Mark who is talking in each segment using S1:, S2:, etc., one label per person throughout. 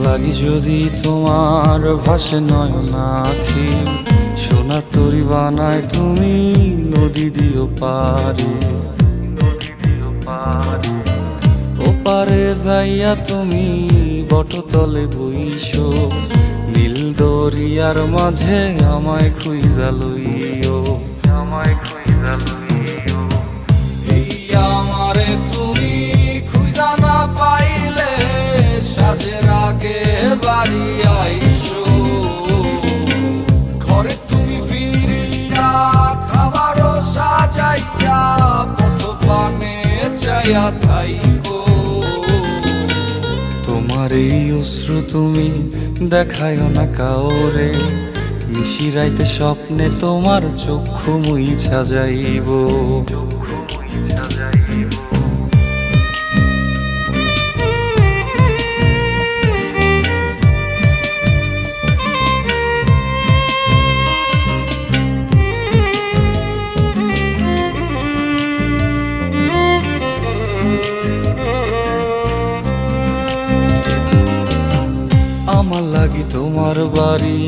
S1: লাগি যদি তোমার ভাসে নয়নাখি, সোনার তরি বানায় তুমি নদী দিও পারে। ওপারে যাইয়া তুমি বটতলে বইসো, নীল দরিয়ার মাঝে আমায় খুঁজা লইও, আমায় খুঁজা লইও। এই আমারে তুমি খুঁজা না পাইলে সাজের আগে বাড়ি আইসো, ঘরে তুমি ফিরিয়া খাবারও সাজাইয়া পথ পানে চাইয়া থাইকো। তোমার এই অশ্রু তুমি দেখায়ও না কাউরে, নিশিরাইতে স্বপ্নে তোমার চক্ষু মুইছা যাইব। আমার লাগি তোমার বাড়ি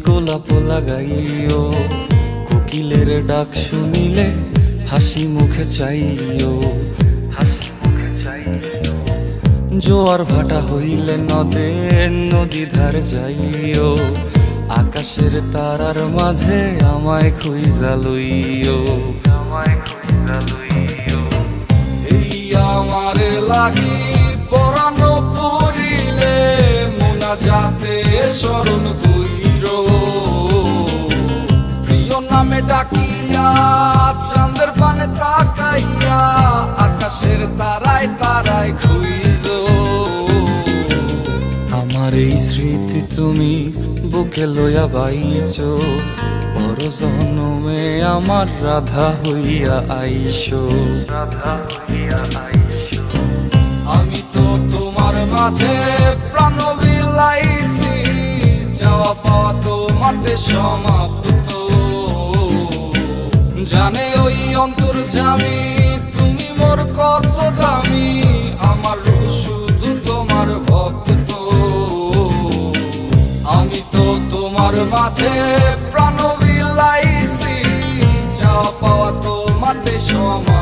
S1: গোলাপ লাগাইও, কোকিলের ডাক শুনিলে হাসি মুখে চাইও, হাসি মুখে চাইও। জোয়ার ভাটা হইলে নদে নদী ধার যাইও, আকাশের তারার মাঝে আমায় খুঁজা লইও, আমায় খুঁজা লইও। এই আমারে লাগি পরানো পড়িলে যাতে স্মরণ কইরো, প্রিয় নামে ডাকিয়া চাঁদের পানে তাকাইয়া আকাশের তারায় তারায় খুঁজো। আমার এই স্মৃতি তুমি বুকে লইয়া বাইছো, বড় জনমে আমার রাধা হইয়া আইসো, রাধা হইয়া আইসো। আমি তো তোমার মাঝে প্রাণ বিলাইছি, যাওয়া পাওয়া তোমাতে সমাপ্ত। জানে ওই অন্তর্যামী তুমি মোর কত দামি, আমার রূহ শুধু তোমার ভক্ত। আমি তো তোমার মাঝে প্রাণ বিলাইছি, যাওয়া পাওয়া তোমাতে সমাপ্ত।